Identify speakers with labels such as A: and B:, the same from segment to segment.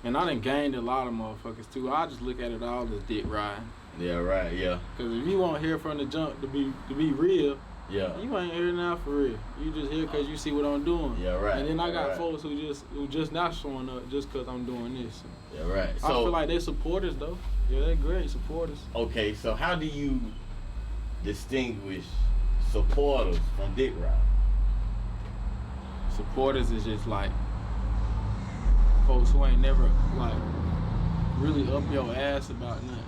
A: And I done gained a lot of motherfuckers too. I just look at it all as dick riding.
B: Yeah, right, yeah.
A: Cause if you want to hear from the jump to be real,
B: yeah,
A: you ain't here now for real. You just here cause you see what I'm doing.
B: Yeah, right.
A: And then I got
B: right.
A: folks who just not showing up just cause I'm doing this.
B: Yeah, right. So
A: I feel like they supporters though. Yeah, they're great supporters.
B: Okay, so how do you distinguish supporters from dick riding?
A: Supporters is just like folks who ain't never like really up your ass about nothing.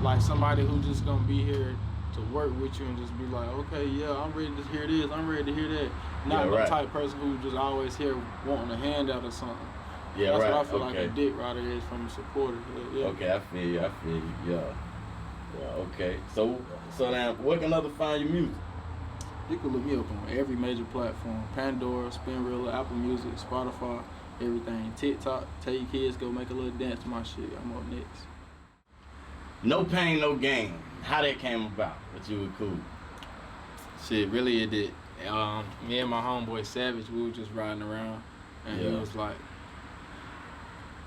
A: Like somebody who just gonna be here to work with you and just be like, okay, yeah, I'm ready to hear this, I'm ready to hear that. Not the type of person who just always here wanting a handout or something.
B: Yeah,
A: That's
B: right.
A: what I feel like a dick rider is from a supporter. Yeah.
B: Okay, I feel you, yeah. Yeah, okay. So now, where can others find your music?
A: You can look me up on every major platform. Pandora, Spinrilla, Apple Music, Spotify, everything. TikTok, tell your kids go make a little dance to my shit. I'm up next.
B: No Pain, No Gain. How that came about with you and Cool?
A: Shit, really it did. Me and my homeboy Savage, we were just riding around, and he was like,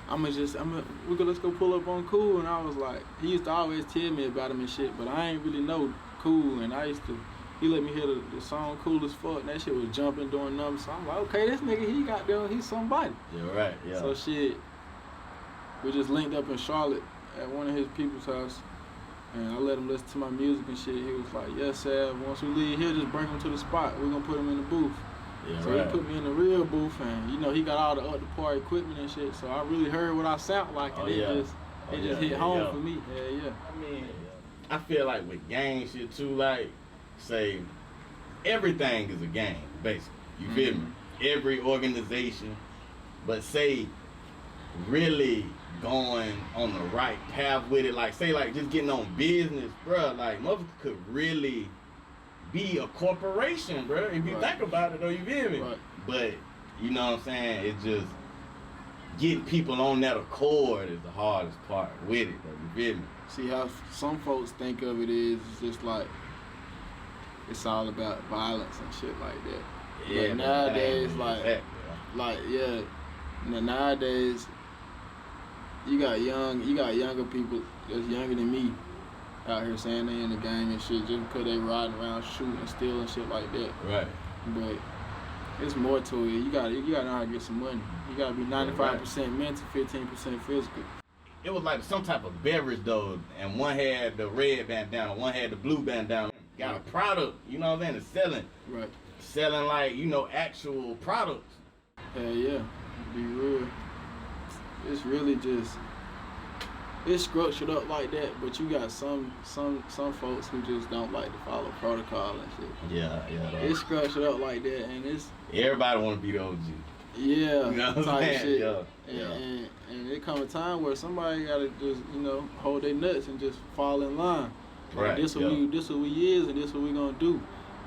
A: let's go pull up on Cool. And I was like, he used to always tell me about him and shit, but I ain't really know Cool. And he let me hear the song Cool as Fuck, and that shit was jumping, doing numbers. So I'm like, okay, this nigga, he's somebody.
B: Yeah, right, yeah.
A: So shit, we just linked up in Charlotte at one of his people's house, and I let him listen to my music and shit. He was like, yes, Sav, once we leave here, just bring him to the spot. We're gonna put him in the booth.
B: Yeah,
A: so he put me in the real booth, and he got all the up-to-par equipment and shit, so I really heard what I sound like, and it just hit home for me. Yeah.
B: I mean, I feel like with gang shit too, like, say, everything is a gang, basically. You feel me? Every organization, but say, really going on the right path with it, like, say, like, just getting on business, bruh, like, motherfucker could really be a corporation, bro. If you think about it, though, you feel me?
A: Right.
B: But you know what I'm saying? It's just getting people on that accord is the hardest part with it, though. You feel me?
A: See how some folks think of it is just like it's all about violence and shit like that.
B: Yeah.
A: But nowadays, nowadays you got younger people that's younger than me out here saying they in the gang and shit just because they riding around shooting, stealing, shit like that.
B: Right.
A: But it's more to it. You gotta know how to get some money. You gotta be 95% mental, 15% physical.
B: It was like some type of beverage though, and one had the red bandana, one had the blue bandana. Got a product, you know what I'm saying? It's selling.
A: Right.
B: Selling like, actual products.
A: Hell yeah. Be real. It's really just it's structured up like that, but you got some folks who just don't like to follow protocol and shit.
B: Yeah.
A: It's structured up like that, and it's
B: everybody want to be the OG.
A: Yeah,
B: you know what
A: type
B: I'm
A: shit.
B: Yeah.
A: And it come a time where somebody gotta just hold their nuts and just fall in line. Like,
B: right.
A: This what we is, and this what we gonna do.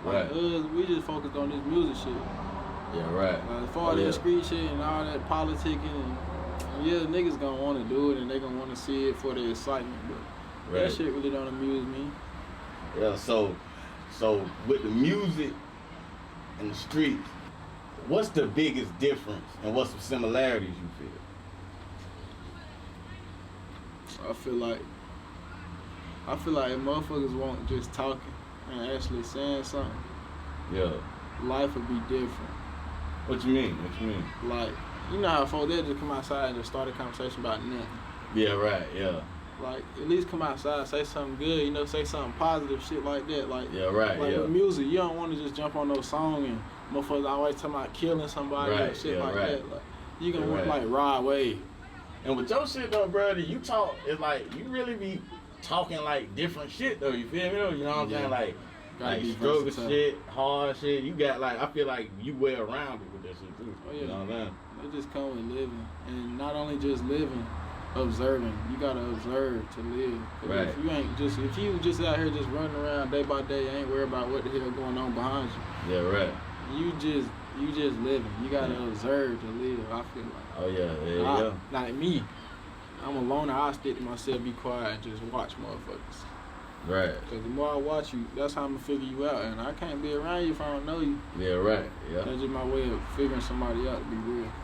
A: Like us, we just focused on this music shit.
B: Yeah, right.
A: As far as that street shit and all that politicking and niggas gonna want to do it and they gonna want to see it for the excitement, but that shit really don't amuse me.
B: Yeah, so with the music and the streets, what's the biggest difference and what's some similarities you feel?
A: I feel like if motherfuckers weren't just talking and actually saying something, life would be different.
B: What you mean?
A: Like, you know how folks, they'll just come outside and just start a conversation about nothing.
B: Yeah, right, yeah.
A: Like, at least come outside, say something good, say something positive, shit like that. Like, Like with music, you don't want to just jump on no song and motherfuckers always talking about killing somebody and shit like that. Like, you can like ride wave. And
B: with your shit though, brother, you talk, it's like, you really be talking like different shit though, you feel me though? You know what I'm saying? Like struggle shit, hard shit. You got like, I feel like you well rounded with that shit too.
A: Oh yeah.
B: You know what I'm saying?
A: It just come with living. And not only just living, observing. You gotta observe to live.
B: Right.
A: If you just out here just running around day by day, ain't worried about what the hell going on behind you.
B: Yeah, right.
A: You just living. You gotta observe to live, I feel like.
B: Oh yeah, there you go.
A: Like me, I'm a loner. I stick to myself, be quiet, and just watch motherfuckers.
B: Right.
A: Because the more I watch you, that's how I'm gonna figure you out. And I can't be around you if I don't know you.
B: Yeah, right. Yeah.
A: That's just my way of figuring somebody out, to be real.